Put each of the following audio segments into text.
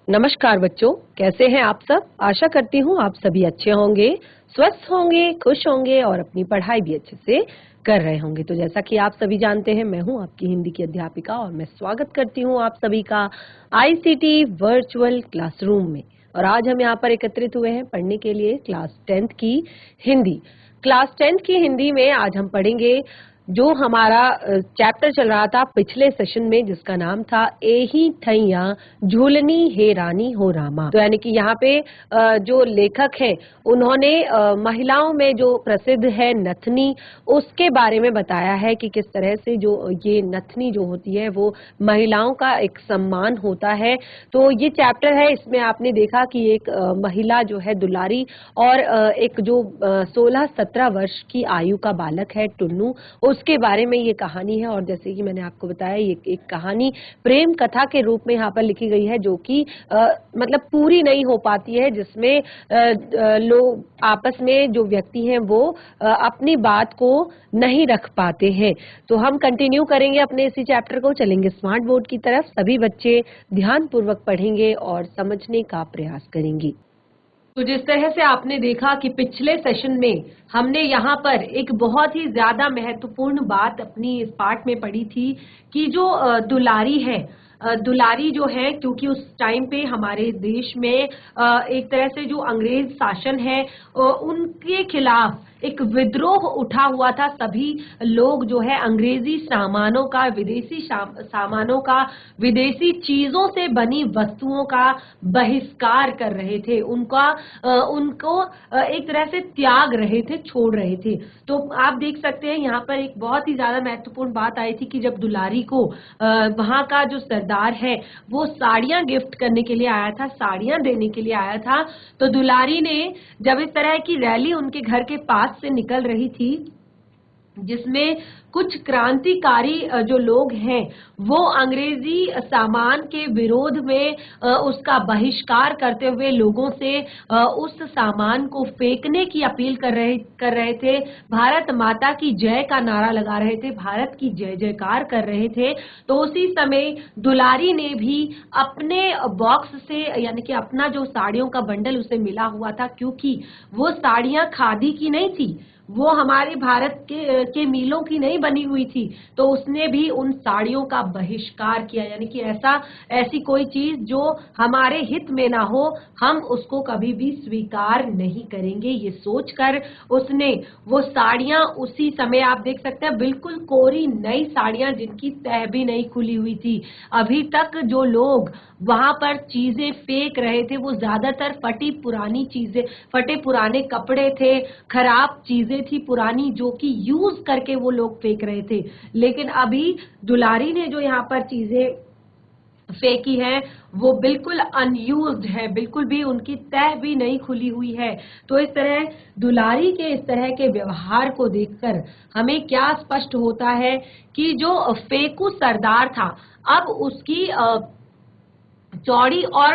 नमस्कार बच्चों, कैसे हैं आप सब। आशा करती हूँ आप सभी अच्छे होंगे, स्वस्थ होंगे, खुश होंगे और अपनी पढ़ाई भी अच्छे से कर रहे होंगे। तो जैसा कि आप सभी जानते हैं, मैं हूँ आपकी हिंदी की अध्यापिका और मैं स्वागत करती हूँ आप सभी का आईसीटी वर्चुअल क्लासरूम में। और आज हम यहाँ पर एकत्रित हुए हैं पढ़ने के लिए क्लास 10th की हिंदी। क्लास 10th की हिंदी में आज हम पढ़ेंगे जो हमारा चैप्टर चल रहा था पिछले सेशन में, जिसका नाम था एही ठैया झूलनी हे रानी हो रामा। तो यानी कि यहाँ पे जो लेखक है उन्होंने महिलाओं में जो प्रसिद्ध है नथनी, उसके बारे में बताया है कि किस तरह से जो ये नथनी जो होती है वो महिलाओं का एक सम्मान होता है। तो ये चैप्टर है, इसमें आपने देखा कि एक महिला जो है दुलारी और एक जो 16-17 वर्ष की आयु का बालक है टुन्नू, उसके बारे में ये कहानी है। और जैसे कि मैंने आपको बताया, ये एक कहानी प्रेम कथा के रूप में यहाँ पर लिखी गई है, जो कि मतलब पूरी नहीं हो पाती है, जिसमें लोग आपस में जो व्यक्ति हैं वो अपनी बात को नहीं रख पाते हैं। तो हम कंटिन्यू करेंगे अपने इसी चैप्टर को, चलेंगे स्मार्ट बोर्ड की तरफ। सभी बच्चे ध्यान पूर्वक पढ़ेंगे और समझने का प्रयास करेंगे। तो जिस तरह से आपने देखा कि पिछले सेशन में हमने यहाँ पर एक बहुत ही ज्यादा महत्वपूर्ण बात अपनी इस पार्ट में पढ़ी थी कि जो दुलारी है, दुलारी जो है, क्योंकि उस टाइम पे हमारे देश में एक तरह से जो अंग्रेज शासन है उनके खिलाफ एक विद्रोह उठा हुआ था। सभी लोग जो है अंग्रेजी सामानों का, विदेशी सामानों का, विदेशी चीजों से बनी वस्तुओं का बहिष्कार कर रहे थे। उनको एक तरह से त्याग रहे थे, छोड़ रहे थे। तो आप देख सकते हैं यहाँ पर एक बहुत ही ज्यादा महत्वपूर्ण बात आई थी कि जब दुलारी को वहां का जो सरदार है वो साड़ियां गिफ्ट करने के लिए आया था, साड़ियां देने के लिए आया था, तो दुलारी ने जब इस तरह की रैली उनके घर के पास से निकल रही थी, जिसमें कुछ क्रांतिकारी जो लोग हैं वो अंग्रेजी सामान के विरोध में उसका बहिष्कार करते हुए लोगों से उस सामान को फेंकने की अपील कर रहे थे, भारत माता की जय का नारा लगा रहे थे, भारत की जय जयकार कर रहे थे। तो उसी समय दुलारी ने भी अपने बॉक्स से, यानी कि अपना जो साड़ियों का बंडल उसे मिला हुआ था, क्योंकि वो साड़ियां खादी की नहीं थी, वो हमारे भारत के मीलों की नहीं बनी हुई थी, तो उसने भी उन साड़ियों का बहिष्कार किया। यानी कि ऐसी कोई चीज जो हमारे हित में ना हो, हम उसको कभी भी स्वीकार नहीं करेंगे, ये सोचकर उसने वो साड़ियां उसी समय, आप देख सकते हैं बिल्कुल कोरी नई साड़ियां जिनकी तह भी नहीं खुली हुई थी। अभी तक जो लोग वहां पर चीजें फेंक रहे थे वो ज्यादातर फटी पुरानी चीजें, फटे पुराने कपड़े थे, खराब चीजें थी पुरानी, जो कि यूज करके वो लोग फेंक रहे थे। लेकिन अभी दुलारी ने जो यहाँ पर चीजें फेंकी है वो बिल्कुल अनयूज्ड है, बिल्कुल भी उनकी तह भी नहीं खुली हुई है। तो इस तरह दुलारी के इस तरह के व्यवहार को देखकर हमें क्या स्पष्ट होता है कि जो फेकू सरदार था, अब उसकी चौड़ी और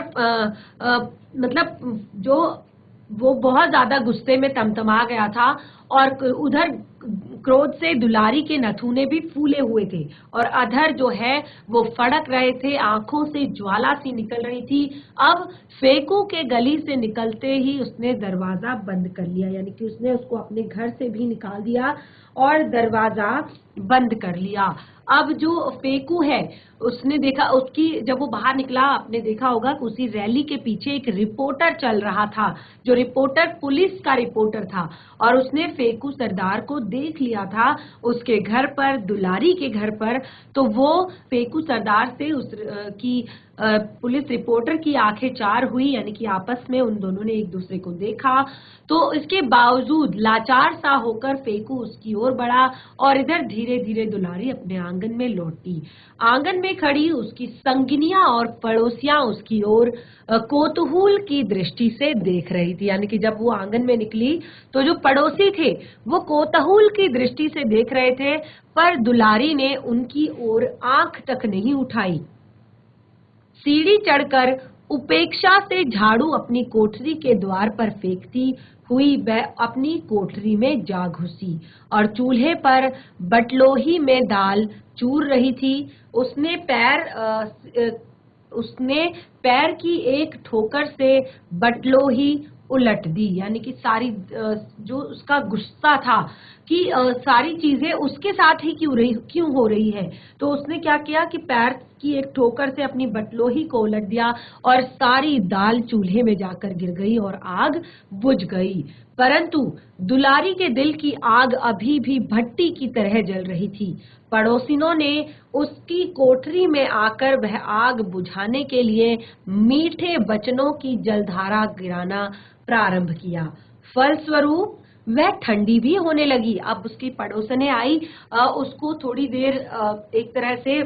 मतलब जो वो बहुत ज्यादा गुस्से में तमतमा गया था, और उधर क्रोध से दुलारी के नथुने भी फूले हुए थे और अधर जो है वो फड़क रहे थे, आंखों से ज्वाला सी निकल रही थी। अब फेकू के गली से निकलते ही उसने दरवाजा बंद कर लिया, यानी कि उसने उसको अपने घर से भी निकाल दिया और दरवाजा बंद कर लिया। अब जो फेकू है उसने देखा, उसकी जब वो बाहर निकला, आपने देखा होगा कि उसी रैली के पीछे एक रिपोर्टर चल रहा था, जो रिपोर्टर पुलिस का रिपोर्टर था, और उसने फेकू सरदार को देख लिया था उसके घर पर, दुलारी के घर पर। तो वो फेकू सरदार से की पुलिस रिपोर्टर की आंखें चार हुई, यानी कि आपस में उन दोनों ने एक दूसरे को देखा। तो इसके बावजूद लाचार सा होकर फेकू उसकी ओर बढ़ा और इधर धीरे धीरे दुलारी अपने आंगन में लौटी। आंगन में खड़ी उसकी संगिनियां और पड़ोसियां उसकी ओर कौतूहल की दृष्टि से देख रही थी। यानी कि जब वो आंगन में निकली तो जो पड़ोसी थे वो कौतूहल की दृष्टि से देख रहे थे, पर दुलारी ने उनकी ओर आंख तक नहीं उठाई। सीढ़ी चढ़कर उपेक्षा से झाड़ू अपनी कोठरी के द्वार पर फेंकती हुई वह अपनी कोठरी में जा घुसी और चूल्हे पर बटलोही में दाल चूर रही थी। उसने पैर उसने पैर की एक ठोकर से बटलोही उलट दी, यानी कि सारी जो उसका गुस्सा था कि सारी चीजें उसके साथ ही क्यों हो रही है, तो उसने क्या किया कि पैर की एक ठोकर से अपनी बटलोही को उलट दिया और सारी दाल चूल्हे में जाकर गिर गई और आग बुझ गई। परंतु दुलारी के दिल की आग अभी भी भट्टी की तरह जल रही थी। पड़ोसिनों ने उसकी कोठरी में आकर वह आग बुझाने के लिए मीठे वचनों की जलधारा गिराना प्रारंभ किया। फलस्वरूप वह ठंडी भी होने लगी। अब उसकी पड़ोसने आई उसको थोड़ी देर एक तरह से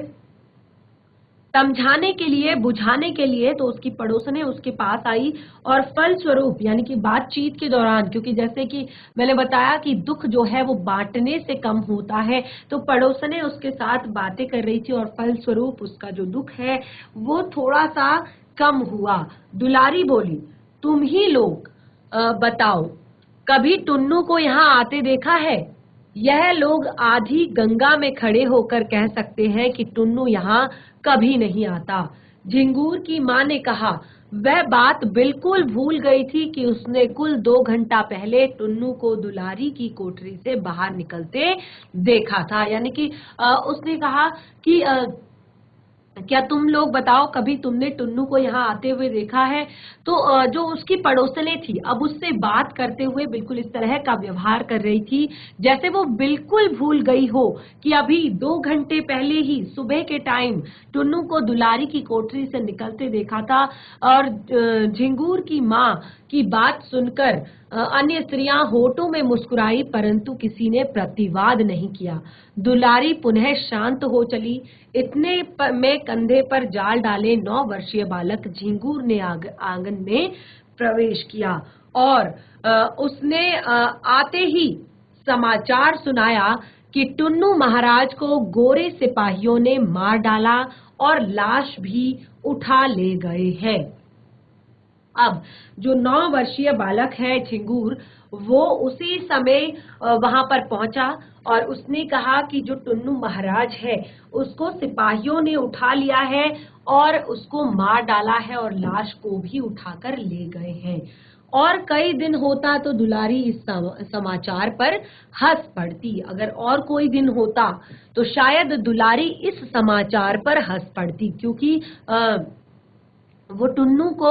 समझाने के लिए, बुझाने के लिए, तो उसकी पड़ोसने उसके पास आई और फलस्वरूप यानी कि बातचीत के दौरान, क्योंकि जैसे कि मैंने बताया कि दुख जो है वो बांटने से कम होता है, तो पड़ोसने उसके साथ बातें कर रही थी और फलस्वरूप उसका जो दुख है वो थोड़ा सा कम हुआ। दुलारी बोली, तुम ही लोग बताओ, कभी टुन्नू को यहाँ आते देखा है? यह लोग आधी गंगा में खड़े होकर कह सकते हैं कि टुन्नू यहाँ कभी नहीं आता। झिंगूर की माँ ने कहा, वह बात बिल्कुल भूल गई थी कि उसने कुल 2 घंटा पहले टुन्नू को दुलारी की कोठरी से बाहर निकलते देखा था। यानी कि उसने कहा कि क्या तुम लोग बताओ, कभी तुमने टुन्नू को यहाँ आते हुए देखा है? तो जो उसकी पड़ोसने थी अब उससे बात करते हुए बिल्कुल इस तरह का व्यवहार कर रही थी जैसे वो बिल्कुल भूल गई हो कि अभी 2 घंटे पहले ही सुबह के टाइम टुन्नू को दुलारी की कोठरी से निकलते देखा था। और झिंगूर की माँ की बात सुनकर अन्य स्त्रियां होठों में मुस्कुराई, परंतु किसी ने प्रतिवाद नहीं किया। दुलारी पुनः शांत हो चली। इतने में कंधे पर जाल डाले 9 वर्षीय बालक झिंगूर ने आंगन में प्रवेश किया और उसने आते ही समाचार सुनाया कि टुन्नू महाराज को गोरे सिपाहियों ने मार डाला और लाश भी उठा ले गए हैं। अब जो 9 वर्षीय बालक है झिंगूर, वो उसी समय वहां पर पहुंचा और उसने कहा कि जो टुन्नू महाराज है उसको सिपाहियों ने उठा लिया है और उसको मार डाला है और लाश को भी उठाकर ले गए हैं। और कई दिन होता तो दुलारी इस समाचार पर हंस पड़ती। अगर और कोई दिन होता तो शायद दुलारी इस समाचार पर हंस पड़ती, क्योंकि वो टुन्नू को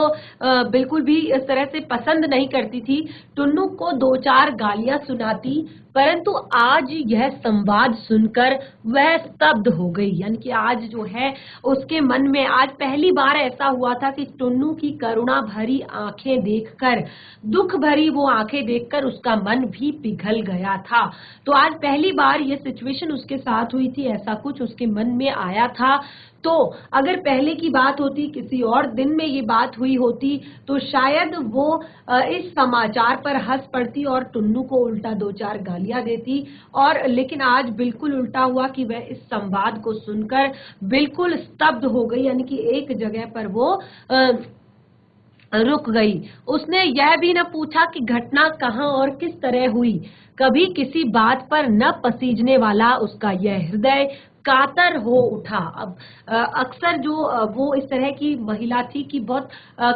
बिल्कुल भी इस तरह से पसंद नहीं करती थी। टुन्नू को 2-4 गालियां सुनाती, परंतु आज यह संवाद सुनकर वह स्तब्ध हो गई। यानी कि आज जो है उसके मन में आज पहली बार ऐसा हुआ था कि टुन्नू की करुणा भरी आंखें देखकर, दुख भरी वो आंखें देखकर उसका मन भी पिघल गया था। तो आज पहली बार ये सिचुएशन उसके साथ हुई थी, ऐसा कुछ उसके मन में आया था। तो अगर पहले की बात होती, किसी और दिन में ये बात हुई होती, तो शायद वो इस समाचार पर हंस पड़ती और टुन्नू को उल्टा 2-4 गालियां देती। और लेकिन आज बिल्कुल उल्टा हुआ कि वह इस संवाद को सुनकर बिल्कुल स्तब्ध हो गई, यानी कि एक जगह पर वो रुक गई। उसने यह भी न पूछा कि घटना कहाँ और किस तरह हुई। कभी किसी बात पर न पसीजने वाला उसका यह हृदय कातर हो उठा। अब अक्सर जो वो इस तरह की महिला थी कि बहुत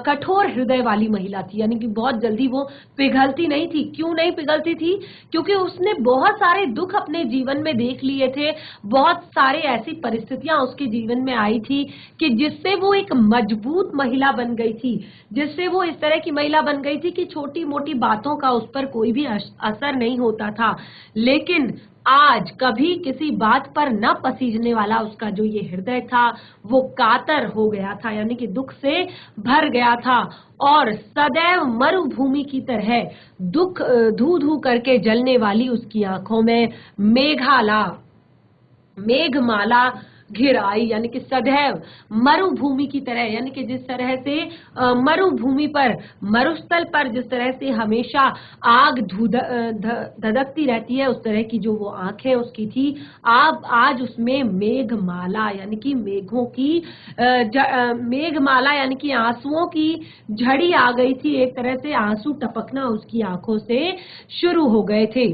कठोर हृदय वाली महिला थी, यानी कि बहुत जल्दी वो पिघलती नहीं थी। क्यों नहीं पिघलती थी? क्योंकि उसने बहुत सारे दुख अपने जीवन में देख लिए थे, बहुत सारे ऐसी परिस्थितियां उसके जीवन में आई थी कि जिससे वो एक मजबूत महिला बन गई थी, जिससे वो इस तरह की महिला बन गई थी कि छोटी मोटी बातों का उस पर कोई भी असर नहीं होता था। लेकिन आज कभी किसी बात पर न पसीजने वाला उसका जो ये हृदय था वो कातर हो गया था, यानी कि दुख से भर गया था और सदैव मरुभूमि की तरह दुख धू धू करके जलने वाली उसकी आंखों में मेघमाला घिर आई। यानी कि सदैव मरुभूमि की तरह, यानी कि जिस तरह से मरुभूमि पर, मरुस्थल पर जिस तरह से हमेशा आग धधकती रहती है, उस तरह की जो वो आंखें उसकी थी, आज उसमें मेघमाला यानी कि मेघों की मेघमाला यानी कि आंसुओं की झड़ी आ गई थी। एक तरह से आंसू टपकना उसकी आंखों से शुरू हो गए थे।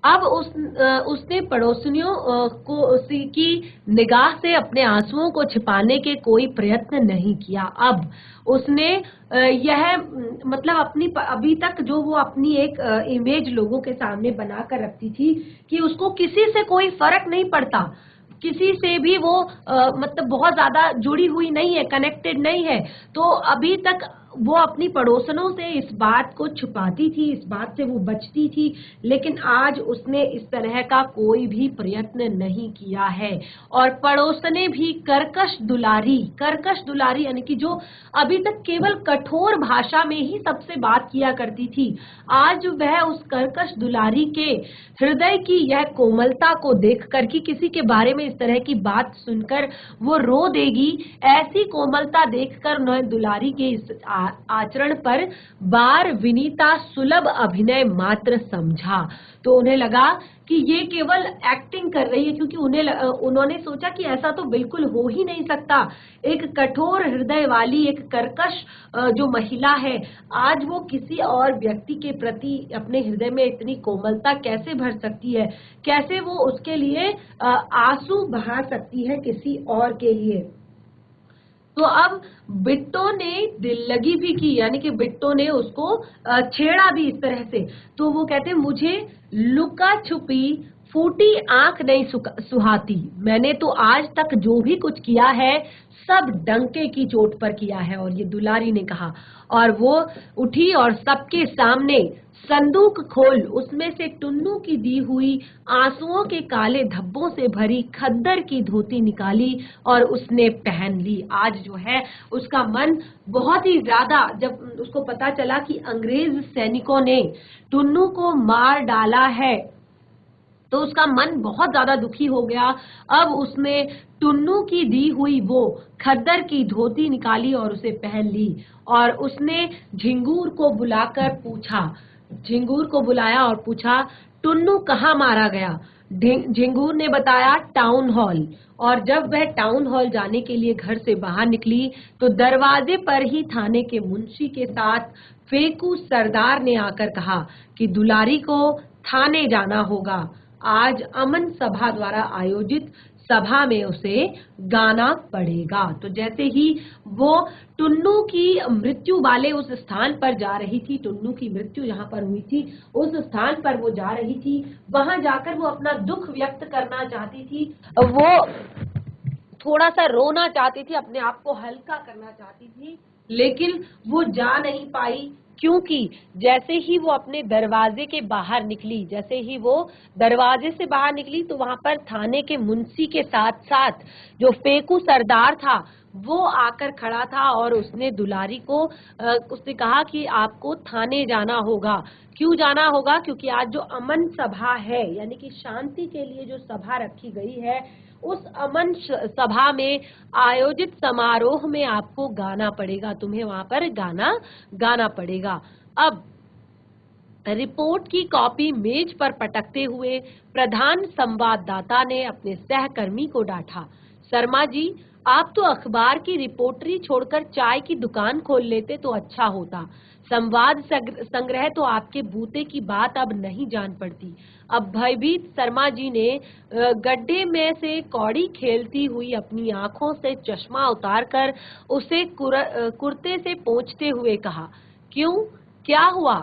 अब उसने पड़ोसियों को उसी की निगाह से अपने आंसुओं को छिपाने के कोई प्रयत्न नहीं किया। अब उसने मतलब अपनी अभी तक जो वो अपनी एक इमेज लोगों के सामने बनाकर रखती थी कि उसको किसी से कोई फर्क नहीं पड़ता, किसी से भी वो मतलब बहुत ज्यादा जुड़ी हुई नहीं है, कनेक्टेड नहीं है, तो अभी तक वो अपनी पड़ोसनों से इस बात को छुपाती थी, इस बात से वो बचती थी। लेकिन आज उसने इस तरह का कोई भी प्रयत्न नहीं किया है। और पड़ोसने भी कर्कश दुलारी यानी कि जो अभी तक केवल कठोर भाषा में ही सबसे बात किया करती थी, आज वह उस कर्कश दुलारी के हृदय की यह कोमलता को देखकर कि किसी के बारे में इस तरह की बात सुनकर वो रो देगी, ऐसी कोमलता देखकर उन्हें दुलारी के इस आचरण पर बार विनीता सुलभ अभिनय मात्र समझा। तो उन्हें लगा कि ये केवल एक्टिंग कर रही है, क्योंकि उन्होंने सोचा कि ऐसा तो बिल्कुल हो ही नहीं सकता। एक कठोर हृदय वाली, एक कर्कश जो महिला है, आज वो किसी और व्यक्ति के प्रति अपने हृदय में इतनी कोमलता कैसे भर सकती है, कैसे वो उसके लिए आंसू बहा सकती है किसी और के लिए। तो अब बिट्टो ने दिल लगी भी की, यानी कि बिट्टो ने उसको छेड़ा भी इस तरह से। तो वो कहते मुझे लुका छुपी फूटी आंख नहीं सुहाती, मैंने तो आज तक जो भी कुछ किया है सब डंके की चोट पर किया है। और ये दुलारी ने कहा, और वो उठी और सबके सामने संदूक खोल उसमें से टुन्नू की दी हुई आंसुओं के काले धब्बों से भरी खद्दर की धोती निकाली और उसने पहन ली। आज जो है उसका मन बहुत ही ज्यादा, जब उसको पता चला कि अंग्रेज सैनिकों ने टुन्नू को मार डाला है, तो उसका मन बहुत ज्यादा दुखी हो गया। अब उसने टुन्नू की दी हुई वो खद्दर की धोती निकाली और उसे पहन ली। और उसने झिंगूर को बुलाया और पूछा, टुन्नू कहाँ मारा गया? झिंगूर ने बताया, टाउन हॉल। और जब वह टाउन हॉल जाने के लिए घर से बाहर निकली तो दरवाजे पर ही थाने के मुंशी के साथ फेकू सरदार ने आकर कहा कि दुलारी को थाने जाना होगा, आज अमन सभा द्वारा आयोजित सभा में उसे गाना पड़ेगा। तो जैसे ही वो टुन्नू की मृत्यु वाले उस स्थान पर जा रही थी, टुन्नू की मृत्यु जहां पर हुई थी उस स्थान पर वो जा रही थी, वहां जाकर वो अपना दुख व्यक्त करना चाहती थी, वो थोड़ा सा रोना चाहती थी, अपने आप को हल्का करना चाहती थी, लेकिन वो जा नहीं पाई। क्योंकि जैसे ही वो अपने दरवाजे के बाहर निकली, जैसे ही वो दरवाजे से बाहर निकली तो वहां पर थाने के मुंशी के साथ साथ जो फेकू सरदार था वो आकर खड़ा था और उसने दुलारी को उसने कहा कि आपको थाने जाना होगा। क्यों जाना होगा? क्योंकि आज जो अमन सभा है, यानी कि शांति के लिए जो सभा रखी गई है, उस अमन सभा में आयोजित समारोह में आपको गाना पड़ेगा, तुम्हें वहां पर गाना पड़ेगा। अब रिपोर्ट की कॉपी मेज पर पटकते हुए प्रधान संवाददाता ने अपने सहकर्मी को डांटा, शर्मा जी, आप तो अखबार की रिपोर्टरी छोड़कर चाय की दुकान खोल लेते तो अच्छा होता। संवाद संग्रह तो आपके बूते की बात अब नहीं जान पड़ती। अब भयभीत शर्मा जी ने गड्ढे में से कौड़ी खेलती हुई अपनी आंखों से चश्मा उतारकर उसे कुर्ते से पोंछते हुए कहा, क्यों, क्या हुआ?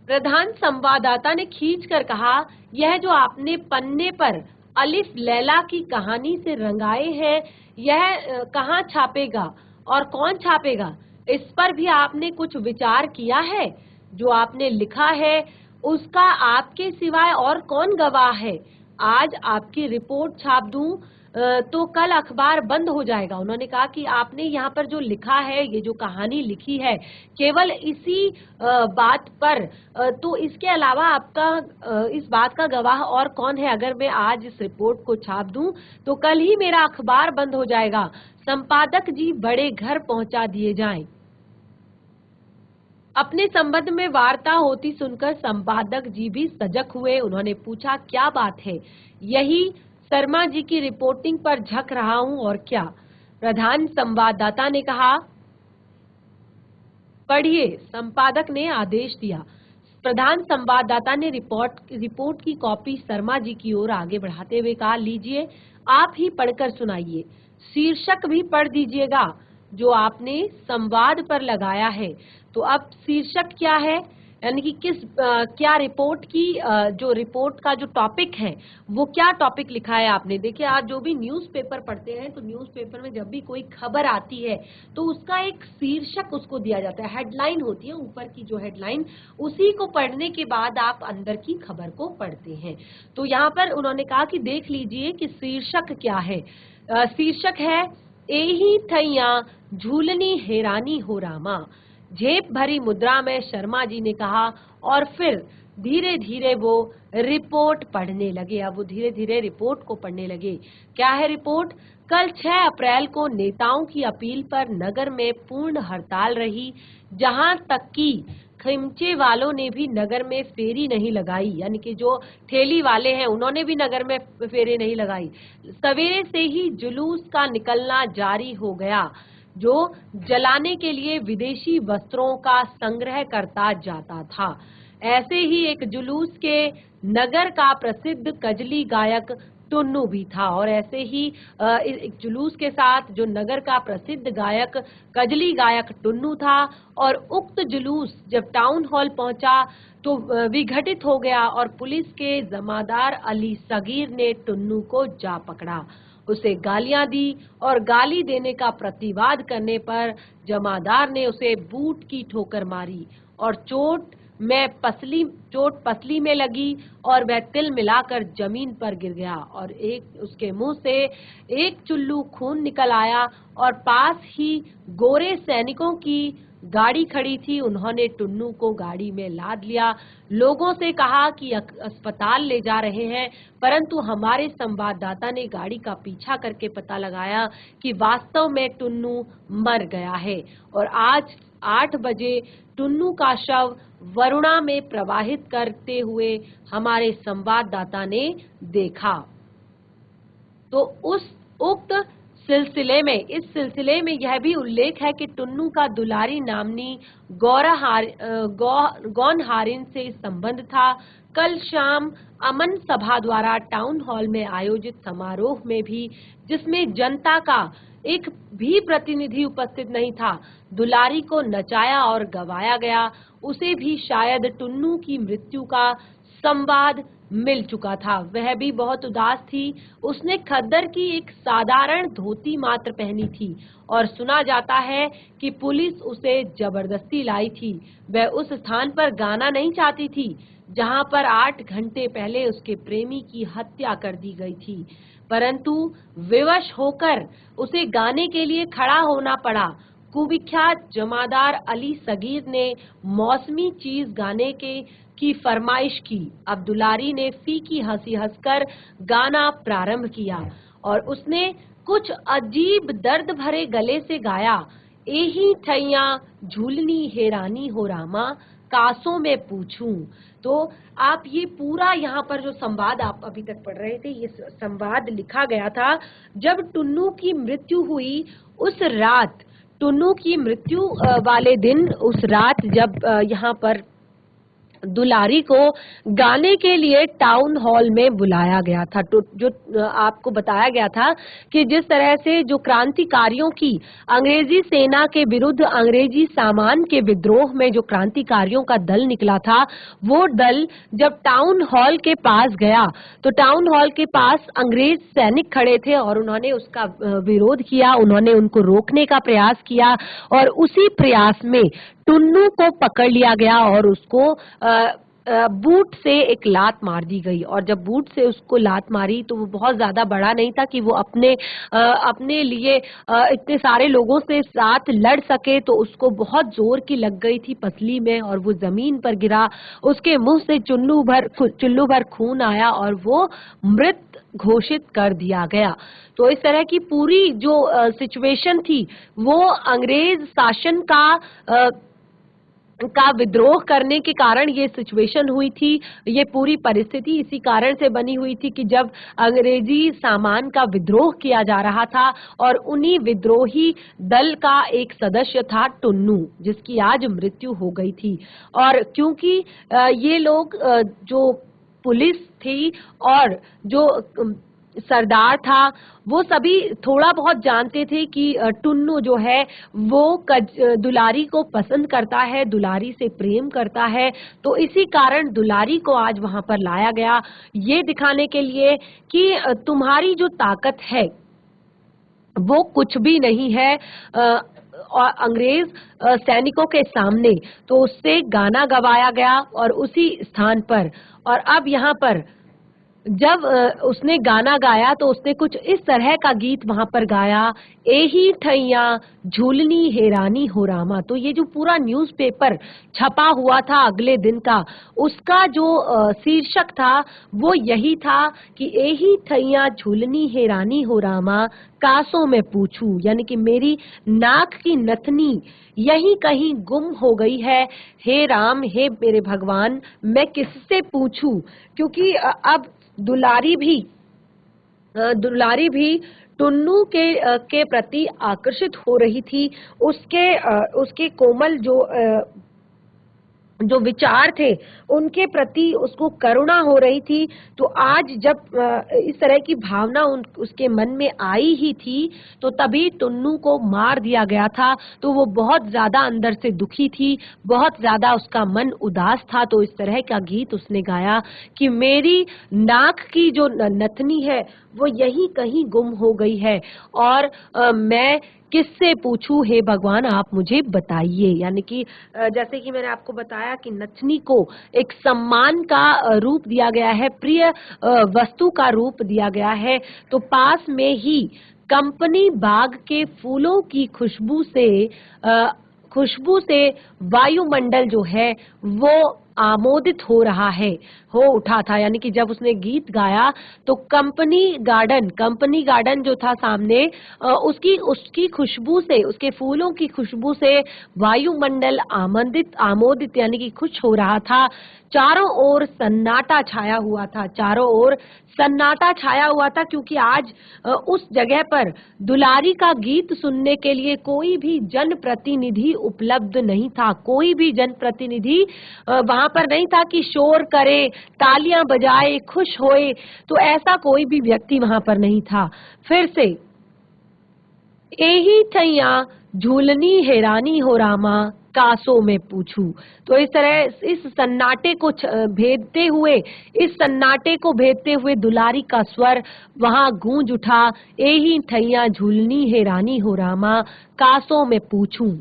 प्रधान संवाददाता ने खींचकर कहा, यह जो आपने पन्ने पर अलिफ लैला की कहानी से रंगाए हैं, यह कहाँ छापेगा और कौन छापेगा? इस पर भी आपने कुछ विचार किया है? जो आपने लिखा है उसका आपके सिवाय और कौन गवाह है? आज आपकी रिपोर्ट छाप दूं तो कल अखबार बंद हो जाएगा। उन्होंने कहा कि आपने यहाँ पर जो लिखा है, ये जो कहानी लिखी है, केवल इसी बात पर, तो इसके अलावा आपका इस बात का गवाह और कौन है? अगर मैं आज इस रिपोर्ट को छाप दूं तो कल ही मेरा अखबार बंद हो जाएगा। संपादक जी बड़े घर पहुंचा दिए जाएं। अपने संबंध में वार्ता होती सुनकर संपादक जी भी सजग हुए। उन्होंने पूछा, क्या बात है? यही शर्मा जी की रिपोर्टिंग पर झक रहा हूं, और क्या? प्रधान संवाददाता ने कहा। पढ़िए, संपादक ने आदेश दिया। प्रधान संवाददाता ने रिपोर्ट की कॉपी शर्मा जी की ओर आगे बढ़ाते हुए कहा, लीजिए आप ही पढ़कर सुनाइए, शीर्षक भी पढ़ दीजिएगा जो आपने संवाद पर लगाया है। तो अब शीर्षक क्या है, यानी कि क्या रिपोर्ट की जो रिपोर्ट का जो टॉपिक है वो क्या टॉपिक लिखा है आपने। देखिए, आज जो भी न्यूज़पेपर पढ़ते हैं तो न्यूज़पेपर में जब भी कोई खबर आती है तो उसका एक शीर्षक उसको दिया जाता है, हेडलाइन होती है ऊपर की जो हेडलाइन, उसी को पढ़ने के बाद आप अंदर की खबर को पढ़ते हैं। तो यहाँ पर उन्होंने कहा कि देख लीजिए कि शीर्षक क्या है। शीर्षक है, एही थैया झूलनी हैरानी हो रामा। झेप भरी मुद्रा में शर्मा जी ने कहा और फिर धीरे धीरे वो रिपोर्ट पढ़ने लगे। अब वो धीरे धीरे रिपोर्ट को पढ़ने लगे। क्या है रिपोर्ट? कल 6 अप्रैल को नेताओं की अपील पर नगर में पूर्ण हड़ताल रही, जहां तक कि खिमचे वालों ने भी नगर में फेरी नहीं लगाई, यानी कि जो ठेली वाले हैं उन्होंने भी नगर में फेरी नहीं लगाई। सवेरे से ही जुलूस का निकलना जारी हो गया जो जलाने के लिए विदेशी वस्त्रों का संग्रह करता जाता था। ऐसे ही एक जुलूस के नगर का प्रसिद्ध कजली गायक टुन्नू भी था, और ऐसे ही एक जुलूस के साथ जो नगर का प्रसिद्ध गायक कजली गायक टुन्नू था। और उक्त जुलूस जब टाउन हॉल पहुंचा तो विघटित हो गया और पुलिस के जमादार अली सगीर ने टुन्नू को जा पकड़ा, उसे गालियां दी और गाली देने का प्रतिवाद करने पर जमादार ने उसे बूट की ठोकर मारी और चोट पसली में लगी और वह तिल मिलाकर जमीन पर गिर गया और उसके मुंह से एक चुल्लू खून निकल आया। और पास ही गोरे सैनिकों की गाड़ी खड़ी थी, उन्होंने टुन्नू को गाड़ी में लाद लिया, लोगों से कहा कि अस्पताल ले जा रहे हैं, परंतु हमारे संवाददाता ने गाड़ी का पीछा करके पता लगाया कि वास्तव में टुन्नू मर गया है। और आज 8 बजे टुन्नू का शव वरुणा में प्रवाहित करते हुए हमारे संवाददाता ने देखा। तो इस सिलसिले में यह भी उल्लेख है कि टुन्नू का दुलारी नामनी गौनहारिन से संबंध था। कल शाम अमन सभा द्वारा टाउन हॉल में आयोजित समारोह में भी, जिसमें जनता का एक भी प्रतिनिधि उपस्थित नहीं था, दुलारी को नचाया और गवाया गया। उसे भी शायद टुन्नू की मृत्यु का संवाद मिल चुका था। वह भी बहुत उदास थी। उसने खद्दर की एक साधारण धोती मात्र पहनी थी और सुना जाता है कि पुलिस उसे जबरदस्ती लाई थी। वह उस स्थान पर गाना नहीं चाहती थी जहां पर 8 घंटे पहले उसके प्रेमी की हत्या कर दी गई थी, परंतु विवश होकर उसे गाने के लिए खड़ा होना पड़ा। कुविख्यात जमादार अली सगीर ने मौसमी चीज गाने की फरमाइश की। अब दुलारी ने फीकी हंसी हंसकर गाना प्रारंभ किया और उसने कुछ अजीब दर्द भरे गले से गाया, एही ठैया झूलनी हैरानी हो रामा, कासों में पूछूं। तो आप ये पूरा यहाँ पर जो संवाद आप अभी तक पढ़ रहे थे, ये संवाद लिखा गया था जब टुन्नू की मृत्यु हुई। उस रात, टुन्नू की मृत्यु वाले दिन, उस रात जब यहाँ पर दुलारी को गाने के लिए टाउन हॉल में बुलाया गया था, तो जो आपको बताया गया था कि जिस तरह से जो क्रांतिकारियों की अंग्रेजी सेना के विरुद्ध अंग्रेजी सामान के विद्रोह में जो क्रांतिकारियों का दल निकला था, वो दल जब टाउन हॉल के पास गया तो टाउन हॉल के पास अंग्रेज सैनिक खड़े थे और उन्होंने उसका विरोध किया, उन्होंने उनको रोकने का प्रयास किया और उसी प्रयास में टुन्नू को पकड़ लिया गया और उसको बूट से एक लात मार दी गई। और जब बूट से उसको लात मारी तो वो बहुत ज्यादा बड़ा नहीं था कि वो अपने लिए इतने सारे लोगों से साथ लड़ सके, तो उसको बहुत जोर की लग गई थी पसली में और वो जमीन पर गिरा। उसके मुंह से चुल्लू भर खून आया और वो मृत घोषित कर दिया गया। तो इस तरह की पूरी जो सिचुएशन थी वो अंग्रेज शासन का का विद्रोह करने के कारण ये सिचुएशन हुई थी। ये पूरी परिस्थिति इसी कारण से बनी हुई थी कि जब अंग्रेजी सामान का विद्रोह किया जा रहा था और उन्हीं विद्रोही दल का एक सदस्य था टुन्नू, जिसकी आज मृत्यु हो गई थी। और क्योंकि ये लोग जो पुलिस थी और जो सरदार था, वो सभी थोड़ा बहुत जानते थे कि टुन्नू जो है वो दुलारी को पसंद करता है, दुलारी से प्रेम करता है। तो इसी कारण दुलारी को आज वहां पर लाया गया, ये दिखाने के लिए कि तुम्हारी जो ताकत है वो कुछ भी नहीं है और अंग्रेज सैनिकों के सामने। तो उससे गाना गवाया गया और उसी स्थान पर। और अब यहाँ पर जब उसने गाना गाया तो उसने कुछ इस तरह का गीत वहां पर गाया, एही ठैया झूलनी हेरानी हो रामा। तो ये जो पूरा न्यूज़पेपर छपा हुआ था अगले दिन का, उसका जो शीर्षक था वो यही था कि एही ठैया झूलनी हेरानी हो रामा, कासों में पूछूं, यानी कि मेरी नाक की नथनी यहीं कहीं गुम हो गई है, हे राम, हे मेरे भगवान, मैं किससे पूछूं। क्योंकि अब दुलारी भी टुन्नू के प्रति आकर्षित हो रही थी। उसके कोमल जो विचार थे उनके प्रति उसको करुणा हो रही थी। तो आज जब इस तरह की भावना उसके मन में आई ही थी, तो तभी टुन्नू को मार दिया गया था। तो वो बहुत ज्यादा अंदर से दुखी थी, बहुत ज्यादा उसका मन उदास था। तो इस तरह का गीत उसने गाया कि मेरी नाक की जो नथनी है वो यहीं कहीं गुम हो गई है और मैं किससे पूछूं, हे भगवान आप मुझे बताइए। यानी कि जैसे कि मैंने आपको बताया कि नथनी को एक सम्मान का रूप दिया गया है, प्रिय वस्तु का रूप दिया गया है। तो पास में ही कंपनी बाग के फूलों की खुशबू से वायुमंडल जो है वो आमोदित हो उठा था। यानी कि जब उसने गीत गाया तो कंपनी गार्डन जो था सामने, उसकी खुशबू से, उसके फूलों की खुशबू से वायुमंडल आमोदित यानी कि खुश हो रहा था। चारों ओर सन्नाटा छाया हुआ था, क्योंकि आज उस जगह पर दुलारी का गीत सुनने के लिए कोई भी जनप्रतिनिधि उपलब्ध नहीं था। कोई भी जनप्रतिनिधि वहां पर नहीं था कि शोर करे, तालियां बजाए, खुश होए। तो ऐसा कोई भी व्यक्ति वहां पर नहीं था। फिर से एही ठैया झूलनी हैरानी हो रामा, कासों में पूछूं। तो इस तरह इस सन्नाटे को भेदते हुए दुलारी का स्वर वहां गूंज उठा, एही ठैया झूलनी हैरानी हो रामा, कासों में पूछूं।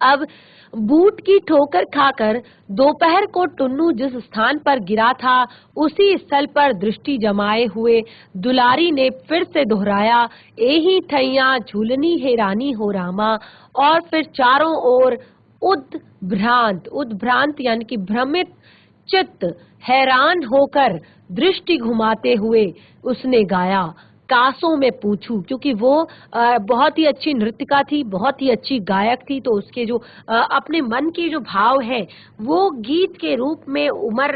अब बूट की ठोकर खाकर दोपहर को टुन्नू जिस स्थान पर गिरा था, उसी स्थल पर दृष्टि जमाए हुए दुलारी ने फिर से दोहराया, एही ठैया झूलनी हैरानी हो रामा। और फिर चारों ओर उद्भ्रांत यानी कि भ्रमित चित्त, हैरान होकर दृष्टि घुमाते हुए उसने गाया, कासों में पूछूं। क्योंकि वो बहुत ही अच्छी नृत्यिका थी, बहुत ही अच्छी गायक थी। तो उसके जो अपने मन के जो भाव है वो गीत के रूप में उमड़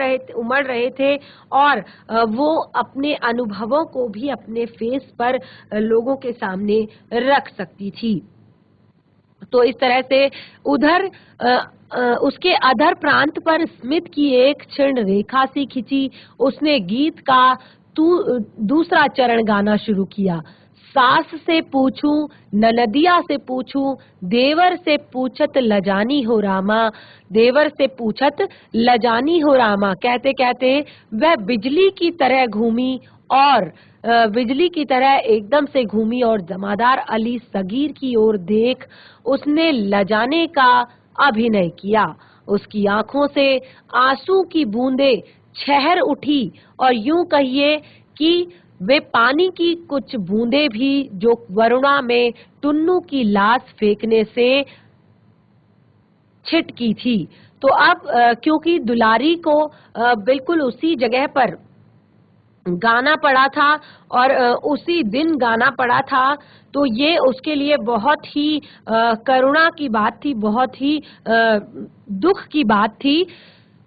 रहे थे और वो अपने अनुभवों को भी अपने फेस पर लोगों के सामने रख सकती थी। तो इस तरह से उधर उसके अधर प्रांत पर स्मित की एक क्षीण रेखा सी खिंची। उसने गीत का दूसरा चरण गाना शुरू किया। सास से पूछूं, ननदिया से पूछूं, देवर से पूछत लजानी हो रामा, देवर से पूछत लजानी हो रामा। कहते कहते वह बिजली की तरह घूमी और बिजली की तरह एकदम से घूमी और जमादार अली सगीर की ओर देख उसने लजाने का अभिनय किया। उसकी आंखों से आंसू की बूंदें छहर उठी और यूं कहिए कि वे पानी की कुछ बूंदें भी जो वरुणा में टुन्नू की लाश फेंकने से छिटकी थी। तो अब क्योंकि दुलारी को बिल्कुल उसी जगह पर गाना पड़ा था और उसी दिन गाना पड़ा था, तो ये उसके लिए बहुत ही करुणा की बात थी, बहुत ही दुख की बात थी।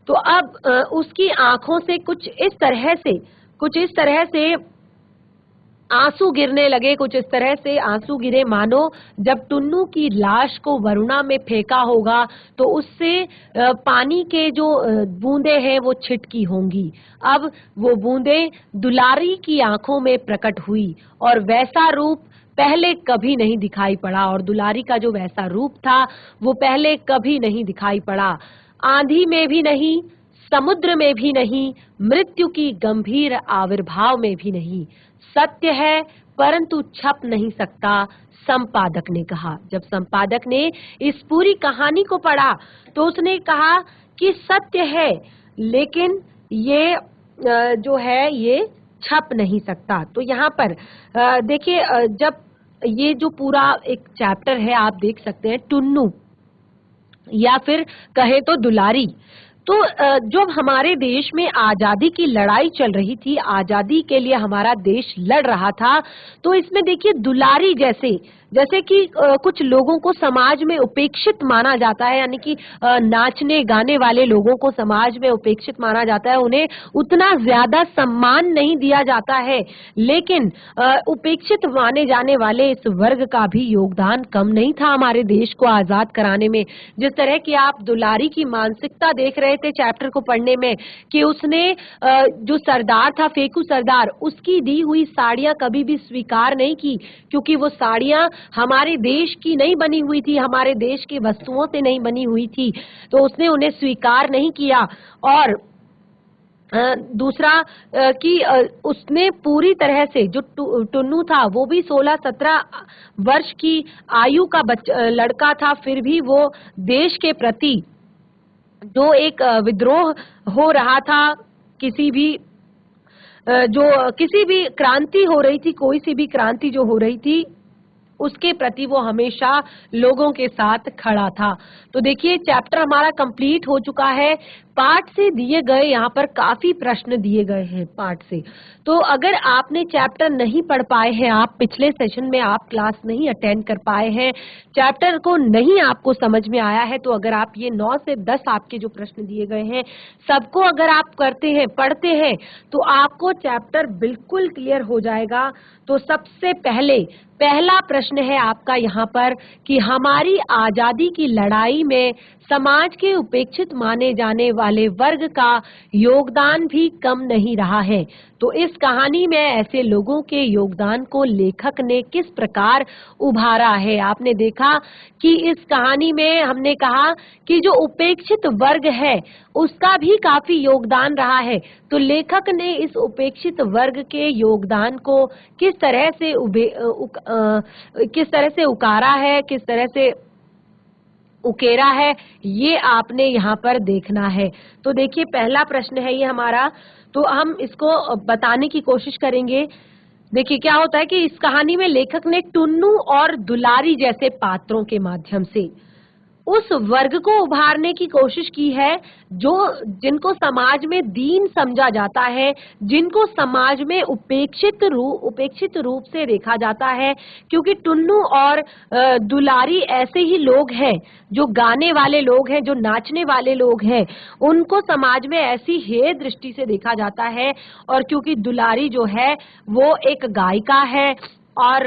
तो अब उसकी आंखों से कुछ इस तरह से आंसू गिरने लगे, कुछ इस तरह से आंसू गिरे मानो जब टुन्नू की लाश को वरुणा में फेंका होगा तो उससे पानी के जो बूंदे हैं वो छिटकी होंगी। अब वो बूंदे दुलारी की आंखों में प्रकट हुई और वैसा रूप पहले कभी नहीं दिखाई पड़ा, और दुलारी का जो वैसा रूप था वो पहले कभी नहीं दिखाई पड़ा। आंधी में भी नहीं, समुद्र में भी नहीं, मृत्यु की गंभीर आविर्भाव में भी नहीं। सत्य है परंतु छप नहीं सकता, संपादक ने कहा। जब संपादक ने इस पूरी कहानी को पढ़ा तो उसने कहा कि सत्य है लेकिन ये जो है ये छप नहीं सकता। तो यहाँ पर देखिए, जब ये जो पूरा एक चैप्टर है आप देख सकते हैं, टुन्नू या फिर कहे तो दुलारी। तो जब हमारे देश में आजादी की लड़ाई चल रही थी, आजादी के लिए हमारा देश लड़ रहा था, तो इसमें देखिए दुलारी जैसे कि कुछ लोगों को समाज में उपेक्षित माना जाता है, यानी कि नाचने गाने वाले लोगों को समाज में उपेक्षित माना जाता है, उन्हें उतना ज्यादा सम्मान नहीं दिया जाता है। लेकिन उपेक्षित माने जाने वाले इस वर्ग का भी योगदान कम नहीं था हमारे देश को आजाद कराने में। जिस तरह की आप दुलारी की मानसिकता देख रहे थे चैप्टर को पढ़ने में, कि उसने जो सरदार था फेकू सरदार, उसकी दी हुई साड़ियां कभी भी स्वीकार नहीं की, क्योंकि वो साड़ियां हमारे देश की नहीं बनी हुई थी, हमारे देश की वस्तुओं से नहीं बनी हुई थी, तो उसने उन्हें स्वीकार नहीं किया। और दूसरा कि उसने पूरी तरह से जो टुन्नू था वो भी 16-17 वर्ष की आयु का लड़का था, फिर भी वो देश के प्रति जो एक विद्रोह हो रहा था, किसी भी किसी भी क्रांति हो रही थी, कोई सी भी क्रांति जो हो रही थी उसके प्रति वो हमेशा लोगों के साथ खड़ा था। तो देखिए चैप्टर हमारा कंप्लीट हो चुका है। पाठ से दिए गए यहाँ पर काफी प्रश्न दिए गए हैं पाठ से। तो अगर आपने चैप्टर नहीं पढ़ पाए हैं, आप पिछले सेशन में आप क्लास नहीं अटेंड कर पाए हैं, चैप्टर को नहीं आपको समझ में आया है, तो अगर आप ये 9 से 10 आपके जो प्रश्न दिए गए हैं सबको अगर आप करते हैं, पढ़ते हैं, तो आपको चैप्टर बिल्कुल क्लियर हो जाएगा। तो सबसे पहला प्रश्न है आपका यहाँ पर कि हमारी आजादी की लड़ाई में समाज के उपेक्षित माने जाने वाले वर्ग का योगदान भी कम नहीं रहा है। तो इस कहानी में ऐसे लोगों के योगदान को लेखक ने किस प्रकार उभारा है। आपने देखा कि इस कहानी में हमने कहा कि जो उपेक्षित वर्ग है उसका भी काफी योगदान रहा है। तो लेखक ने इस उपेक्षित वर्ग के योगदान को किस तरह से उकारा है, किस तरह से उकेरा है, ये आपने यहाँ पर देखना है। तो देखिए पहला प्रश्न है ये हमारा, तो हम इसको बताने की कोशिश करेंगे। देखिए क्या होता है कि इस कहानी में लेखक ने टुन्नू और दुलारी जैसे पात्रों के माध्यम से उस वर्ग को उभारने की कोशिश की है जिनको समाज में दीन समझा जाता है, जिनको समाज में उपेक्षित रूप से देखा जाता है। क्योंकि टुन्नू और दुलारी ऐसे ही लोग हैं जो गाने वाले लोग हैं, जो नाचने वाले लोग हैं, उनको समाज में ऐसी हेय दृष्टि से देखा जाता है। और क्योंकि दुलारी जो है वो एक गायिका है और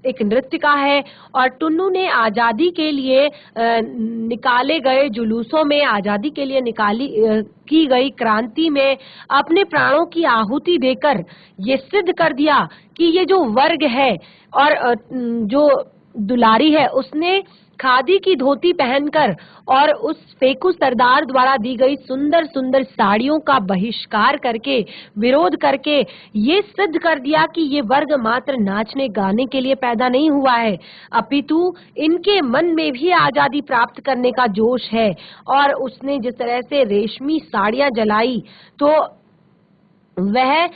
एक नृत्यिका है, और टुन्नू ने आजादी के लिए निकाले गए जुलूसों में, आजादी के लिए की गई क्रांति में अपने प्राणों की आहुति देकर ये सिद्ध कर दिया कि ये जो वर्ग है और जो दुलारी है उसने खादी की धोती पहनकर और उस फेकू सरदार द्वारा दी गई सुंदर सुंदर साड़ियों का बहिष्कार करके, विरोध करके ये सिद्ध कर दिया कि ये वर्ग मात्र नाचने गाने के लिए पैदा नहीं हुआ है, अपितु इनके मन में भी आजादी प्राप्त करने का जोश है। और उसने जिस तरह से रेशमी साड़ियां जलाई, तो वह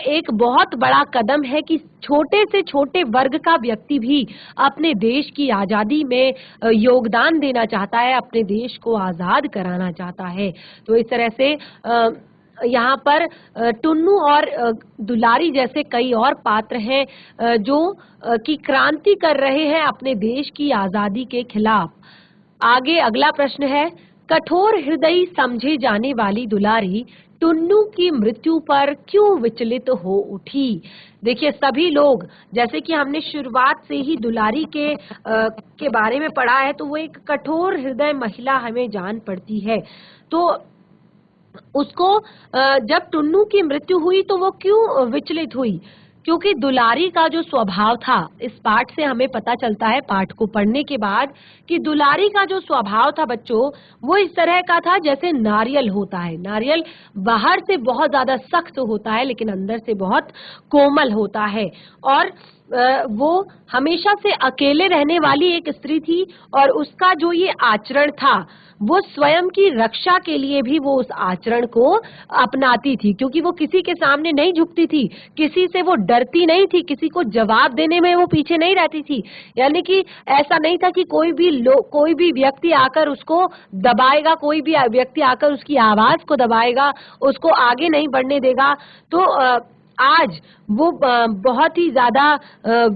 एक बहुत बड़ा कदम है कि छोटे से छोटे वर्ग का व्यक्ति भी अपने देश की आजादी में योगदान देना चाहता है, अपने देश को आजाद कराना चाहता है। तो इस तरह से यहाँ पर टुन्नू और दुलारी जैसे कई और पात्र हैं जो की क्रांति कर रहे हैं अपने देश की आजादी के खिलाफ। आगे अगला प्रश्न है, कठोर हृदयी समझे जाने वाली दुलारी टुन्नू की मृत्यु पर क्यों विचलित हो उठी। देखिए, सभी लोग, जैसे कि हमने शुरुआत से ही दुलारी के बारे में पढ़ा है, तो वो एक कठोर हृदय महिला हमें जान पड़ती है। तो उसको जब टुन्नू की मृत्यु हुई तो वो क्यों विचलित हुई, क्योंकि दुलारी का जो स्वभाव था, इस पाठ से हमें पता चलता है, पाठ को पढ़ने के बाद, कि दुलारी का जो स्वभाव था बच्चों, वो इस तरह का था जैसे नारियल होता है। नारियल बाहर से बहुत ज्यादा सख्त होता है लेकिन अंदर से बहुत कोमल होता है। और वो हमेशा से अकेले रहने वाली एक स्त्री थी और उसका जो ये आचरण था, वो स्वयं की रक्षा के लिए भी वो उस आचरण को अपनाती थी, क्योंकि वो किसी के सामने नहीं झुकती थी, किसी से वो डरती नहीं थी, किसी को जवाब देने में वो पीछे नहीं रहती थी। यानी कि ऐसा नहीं था कि कोई भी व्यक्ति आकर उसको दबाएगा, कोई भी व्यक्ति आकर उसकी आवाज को दबाएगा, उसको आगे नहीं बढ़ने देगा। तो आज वो बहुत ही ज्यादा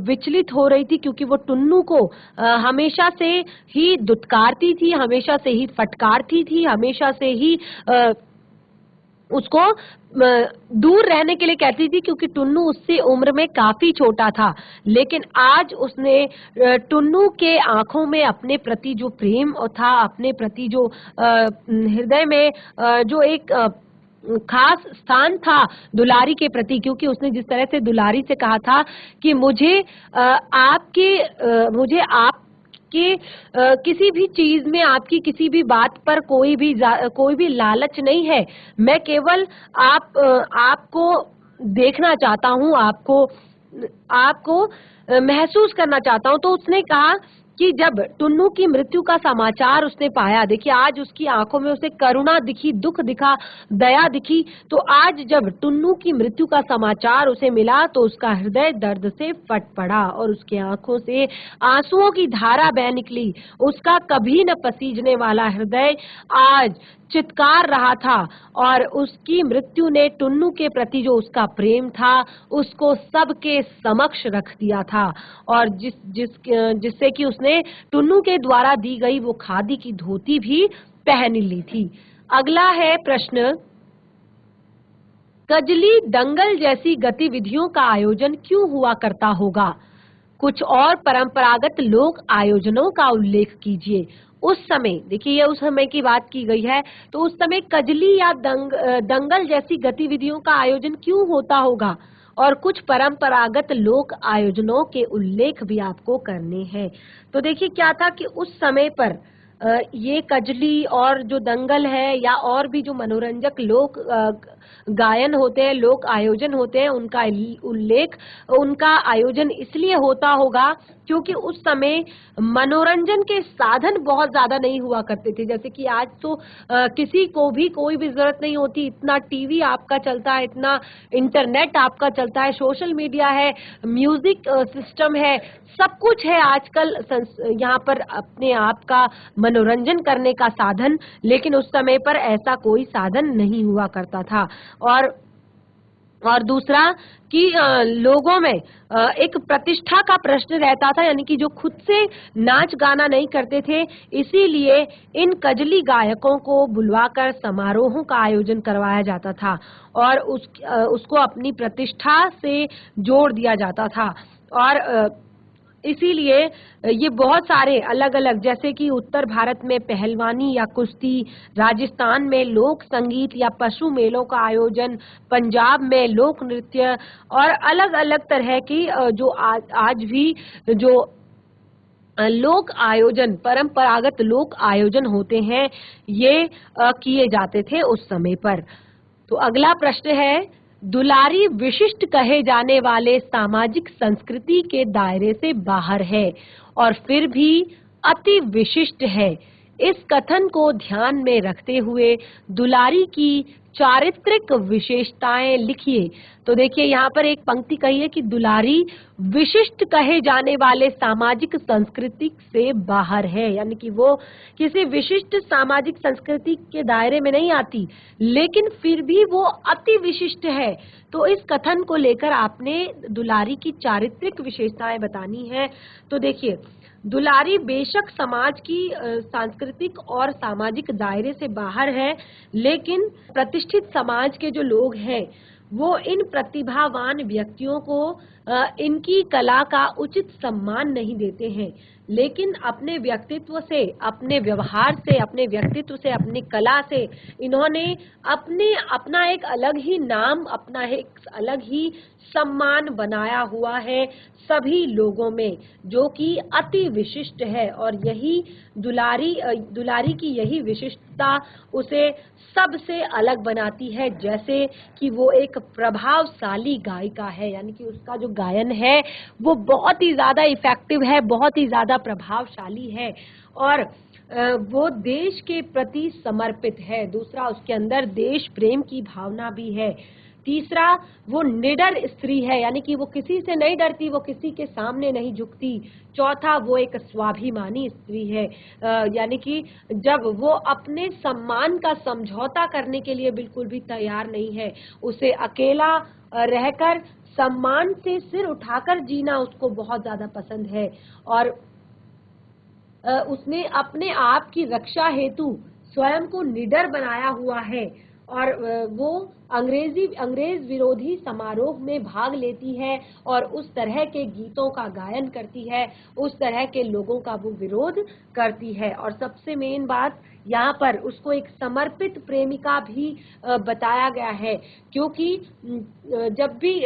विचलित हो रही थी, क्योंकि वो टुन्नू को हमेशा से ही दुत्कारती थी, हमेशा से ही फटकारती थी, हमेशा से ही उसको दूर रहने के लिए कहती थी, क्योंकि टुन्नू उससे उम्र में काफी छोटा था। लेकिन आज उसने टुन्नू के आंखों में अपने प्रति जो प्रेम था, अपने प्रति जो हृदय में जो एक खास स्थान था दुलारी के प्रति, क्योंकि उसने जिस तरह से दुलारी से कहा था कि मुझे आपके किसी भी चीज में, आपकी किसी भी बात पर कोई भी लालच नहीं है, मैं केवल आपको देखना चाहता हूँ, आपको महसूस करना चाहता हूँ। तो उसने कहा कि जब टुन्नू की मृत्यु का समाचार उसने पाया, देखिए आज उसकी आंखों में उसे करुणा दिखी, दुख दिखा, दया दिखी। तो आज जब टुन्नू की मृत्यु का समाचार उसे मिला तो उसका हृदय दर्द से फट पड़ा और उसके आंखों से आंसुओं की धारा बह निकली। उसका कभी न पसीजने वाला हृदय आज चित्कार रहा था और उसकी मृत्यु ने टुन्नू के प्रति जो उसका प्रेम था उसको सबके समक्ष रख दिया था, और जिससे कि उसने टुन्नू के द्वारा दी गई वो खादी की धोती भी पहन ली थी। अगला है प्रश्न, कजली दंगल जैसी गतिविधियों का आयोजन क्यों हुआ करता होगा। कुछ और परंपरागत लोक आयोजनों का उल्लेख कीजिए। उस समय, देखिए ये उस समय की बात की गई है, तो उस समय कजली या दंगल जैसी गतिविधियों का आयोजन क्यों होता होगा, और कुछ परंपरागत लोक आयोजनों के उल्लेख भी आपको करने हैं। तो देखिए क्या था कि उस समय पर ये कजली और जो दंगल है या और भी जो मनोरंजक लोक गायन होते हैं, लोक आयोजन होते हैं, उनका आयोजन इसलिए होता होगा क्योंकि उस समय मनोरंजन के साधन बहुत ज्यादा नहीं हुआ करते थे। जैसे कि आज तो किसी को भी कोई भी जरूरत नहीं होती, इतना टीवी आपका चलता है, इतना इंटरनेट आपका चलता है, सोशल मीडिया है, म्यूजिक सिस्टम है, सब कुछ है आजकल यहाँ पर अपने आप का मनोरंजन करने का साधन। लेकिन उस समय पर ऐसा कोई साधन नहीं हुआ करता था। और दूसरा कि लोगों में एक प्रतिष्ठा का प्रश्न रहता था, यानी कि जो खुद से नाच गाना नहीं करते थे, इसीलिए इन कजली गायकों को बुलवाकर समारोहों का आयोजन करवाया जाता था और उसको अपनी प्रतिष्ठा से जोड़ दिया जाता था। और इसीलिए ये बहुत सारे अलग अलग, जैसे कि उत्तर भारत में पहलवानी या कुश्ती, राजस्थान में लोक संगीत या पशु मेलों का आयोजन, पंजाब में लोक नृत्य और अलग अलग तरह की जो आज भी जो लोक आयोजन, परंपरागत लोक आयोजन होते हैं, ये किए जाते थे उस समय पर। तो अगला प्रश्न है, दुलारी विशिष्ट कहे जाने वाले सामाजिक संस्कृति के दायरे से बाहर है और फिर भी अति विशिष्ट है। इस कथन को ध्यान में रखते हुए दुलारी की चारित्रिक विशेषताएं लिखिए। तो देखिए यहाँ पर एक पंक्ति कही है कि दुलारी विशिष्ट कहे जाने वाले सामाजिक संस्कृति से बाहर है, यानी कि वो किसी विशिष्ट सामाजिक संस्कृति के दायरे में नहीं आती, लेकिन फिर भी वो अति विशिष्ट है। तो इस कथन को लेकर आपने दुलारी की चारित्रिक विशेषताएं बतानी है। तो देखिए, दुलारी बेशक समाज की सांस्कृतिक और सामाजिक दायरे से बाहर है, लेकिन प्रतिष्ठित समाज के जो लोग हैं वो इन प्रतिभावान व्यक्तियों को इनकी कला का उचित सम्मान नहीं देते हैं, लेकिन अपने व्यक्तित्व से, अपने व्यवहार से, अपने व्यक्तित्व से, अपनी कला से इन्होंने अपना एक अलग ही नाम, अपना एक अलग ही सम्मान बनाया हुआ है सभी लोगों में, जो कि अति विशिष्ट है। और यही दुलारी की यही विशिष्टता उसे सबसे अलग बनाती है, जैसे कि वो एक प्रभावशाली गायिका है, यानी कि उसका जो गायन है वो बहुत ही ज्यादा इफेक्टिव है, बहुत ही ज्यादा प्रभावशाली है, और वो देश के प्रति समर्पित है। दूसरा, उसके अंदर देश प्रेम की भावना भी है। तीसरा, वो निडर स्त्री है, यानी कि वो किसी से नहीं डरती, वो किसी के सामने नहीं झुकती। चौथा, वो एक स्वाभिमानी स्त्री है, यानी कि जब वो अपने सम्मान का समझौता करने के लिए बिल्कुल भी तैयार नहीं है, उसे अकेला रहकर सम्मान से सिर उठाकर जीना उसको बहुत ज्यादा पसंद है, और उसने अपने आप की रक्षा हेतु स्वयं को निडर बनाया हुआ है, और वो अंग्रेज विरोधी समारोह में भाग लेती है और उस तरह के गीतों का गायन करती है, उस तरह के लोगों का वो विरोध करती है। और सबसे मेन बात यहाँ पर उसको एक समर्पित प्रेमिका भी बताया गया है, क्योंकि जब भी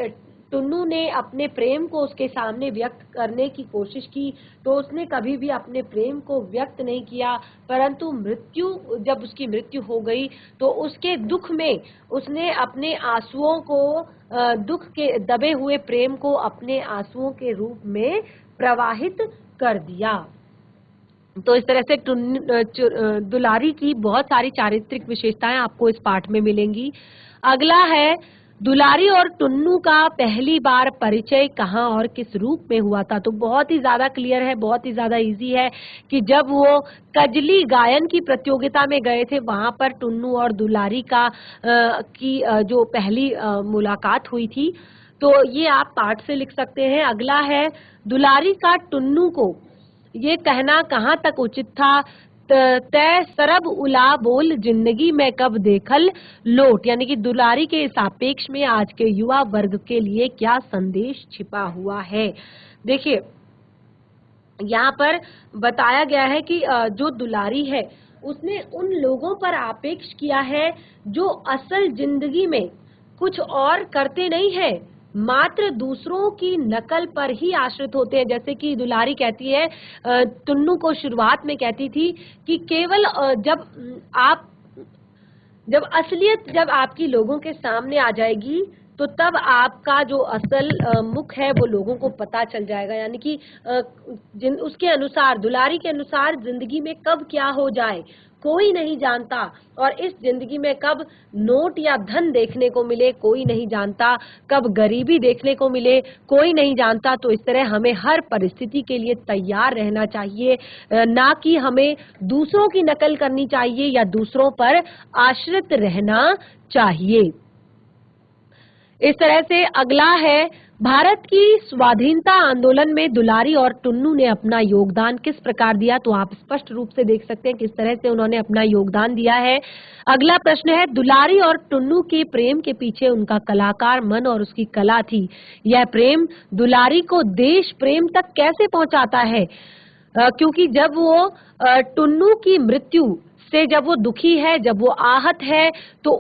टुन्नू ने अपने प्रेम को उसके सामने व्यक्त करने की कोशिश की तो उसने कभी भी अपने प्रेम को व्यक्त नहीं किया, परंतु जब उसकी मृत्यु हो गई तो उसके दुख में उसने अपने आंसुओं को, दुख के दबे हुए प्रेम को अपने आंसुओं के रूप में प्रवाहित कर दिया। तो इस तरह से दुलारी की बहुत सारी चारित्रिक विशेषताएं आपको इस पाठ में मिलेंगी। अगला है, दुलारी और टुन्नू का पहली बार परिचय कहाँ और किस रूप में हुआ था। तो बहुत ही ज्यादा क्लियर है, बहुत ही ज्यादा इजी है कि जब वो कजली गायन की प्रतियोगिता में गए थे, वहां पर टुन्नू और दुलारी की जो पहली मुलाकात हुई थी। तो ये आप पाठ से लिख सकते हैं। अगला है, दुलारी का टुन्नू को ये कहना कहाँ तक उचित था, तय सरब उला बोल जिंदगी में कब देखल लोट, यानी कि दुलारी के सापेक्ष में आज के युवा वर्ग के लिए क्या संदेश छिपा हुआ है। देखिए, यहाँ पर बताया गया है कि जो दुलारी है उसने उन लोगों पर आपेक्ष किया है जो असल जिंदगी में कुछ और करते नहीं है, मात्र दूसरों की नकल पर ही आश्रित होते हैं। जैसे कि दुलारी कहती है, टुन्नू को शुरुआत में कहती थी कि केवल जब असलियत जब आपकी लोगों के सामने आ जाएगी तो तब आपका जो असल मुख है वो लोगों को पता चल जाएगा। यानी कि उसके अनुसार, दुलारी के अनुसार, जिंदगी में कब क्या हो जाए कोई नहीं जानता, और इस जिंदगी में कब नोट या धन देखने को मिले कोई नहीं जानता, कब गरीबी देखने को मिले कोई नहीं जानता। तो इस तरह हमें हर परिस्थिति के लिए तैयार रहना चाहिए, ना कि हमें दूसरों की नकल करनी चाहिए या दूसरों पर आश्रित रहना चाहिए। इस तरह से अगला है, भारत की स्वाधीनता आंदोलन में दुलारी और टुन्नू ने अपना योगदान किस प्रकार दिया। तो आप स्पष्ट रूप से देख सकते हैं किस तरह से उन्होंने अपना योगदान दिया है। अगला प्रश्न है, दुलारी और टुन्नू के प्रेम के पीछे उनका कलाकार मन और उसकी कला थी। यह प्रेम दुलारी को देश प्रेम तक कैसे पहुंचाता है, क्योंकि जब वो टुन्नू की मृत्यु से जब वो दुखी है, जब वो आहत है, तो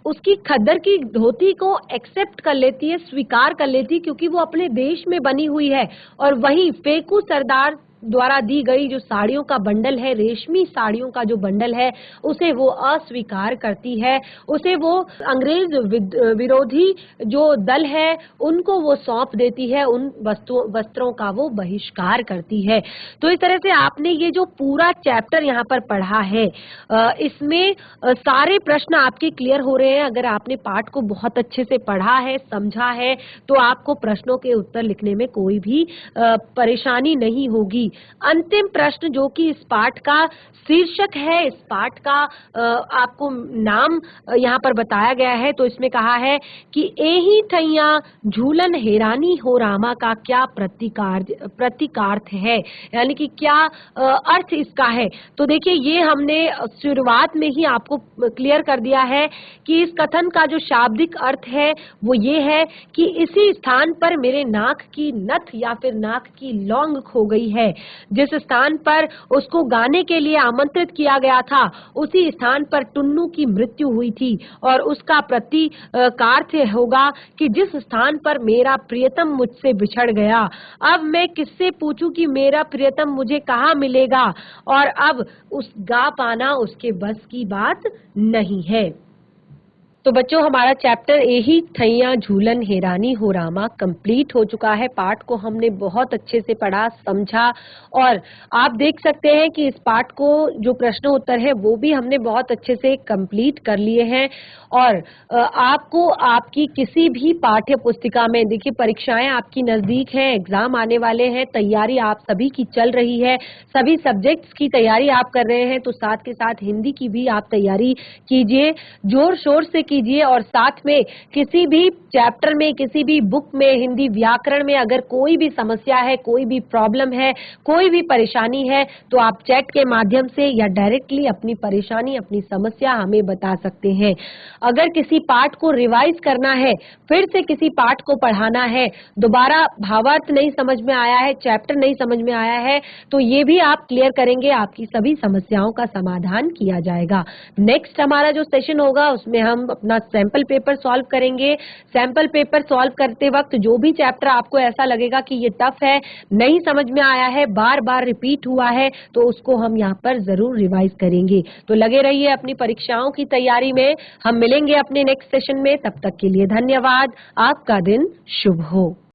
उसकी खद्दर की धोती को एक्सेप्ट कर लेती है, स्वीकार कर लेती है, क्योंकि वो अपने देश में बनी हुई है। और वहीं फेकू सरदार द्वारा दी गई जो साड़ियों का बंडल है, रेशमी साड़ियों का जो बंडल है, उसे वो अस्वीकार करती है, उसे वो अंग्रेज विरोधी जो दल है उनको वो सौंप देती है, उन वस्त्रों का वो बहिष्कार करती है। तो इस तरह से आपने ये जो पूरा चैप्टर यहाँ पर पढ़ा है, इसमें सारे प्रश्न आपके क्लियर हो रहे हैं। अगर आपने पाठ को बहुत अच्छे से पढ़ा है, समझा है, तो आपको प्रश्नों के उत्तर लिखने में कोई भी परेशानी नहीं होगी। अंतिम प्रश्न जो कि इस पाठ का शीर्षक है, इस पाठ का आपको नाम यहाँ पर बताया गया है, तो इसमें कहा है कि एही थैया झूलन हेरानी हो रामा का क्या प्रतीकार्थ है, यानी कि क्या अर्थ इसका है। तो देखिए, ये हमने शुरुआत में ही आपको क्लियर कर दिया है कि इस कथन का जो शाब्दिक अर्थ है वो ये है कि इसी स्थान पर मेरे नाक की नथ या फिर नाक की लौंग खो गई है। जिस स्थान पर उसको गाने के लिए आमंत्रित किया गया था, उसी स्थान पर टुन्नू की मृत्यु हुई थी, और उसका प्रतीकार्थ होगा कि जिस स्थान पर मेरा प्रियतम मुझसे बिछड़ गया, अब मैं किससे पूछूं कि मेरा प्रियतम मुझे कहाँ मिलेगा, और अब उस गा पाना उसके बस की बात नहीं है। तो बच्चों, हमारा चैप्टर एही थैया झूलन हेरानी हो रामा कंप्लीट हो चुका है। पाठ को हमने बहुत अच्छे से पढ़ा, समझा, और आप देख सकते हैं कि इस पाठ को जो प्रश्न उत्तर है वो भी हमने बहुत अच्छे से कंप्लीट कर लिए हैं। और आपको आपकी किसी भी पाठ्य पुस्तिका में, देखिए परीक्षाएं आपकी नजदीक हैं, एग्जाम आने वाले हैं, तैयारी आप सभी की चल रही है, सभी सब्जेक्ट्स की तैयारी आप कर रहे हैं, तो साथ के साथ हिंदी की भी आप तैयारी कीजिए, जोर शोर से कीजिए। और साथ में किसी भी चैप्टर में, किसी भी बुक में, हिंदी व्याकरण में अगर कोई भी समस्या है, कोई भी प्रॉब्लम है, कोई भी परेशानी है, तो आप चैट के माध्यम से या डायरेक्टली अपनी परेशानी, अपनी समस्या हमें बता सकते हैं। अगर किसी पाठ को रिवाइज करना है, फिर से किसी पाठ को पढ़ाना है, दोबारा भावार्थ नहीं समझ में आया है, चैप्टर नहीं समझ में आया है, तो ये भी आप क्लियर करेंगे, आपकी सभी समस्याओं का समाधान किया जाएगा। नेक्स्ट हमारा जो सेशन होगा उसमें हम अपना सैंपल पेपर सॉल्व करेंगे। सैंपल पेपर सॉल्व करते वक्त जो भी चैप्टर आपको ऐसा लगेगा कि ये टफ है, नहीं समझ में आया है, बार बार रिपीट हुआ है, तो उसको हम यहाँ पर जरूर रिवाइज करेंगे। तो लगे रहिए अपनी परीक्षाओं की तैयारी में। हम मिलेंगे अपने नेक्स्ट सेशन में, तब तक के लिए धन्यवाद। आपका दिन शुभ हो।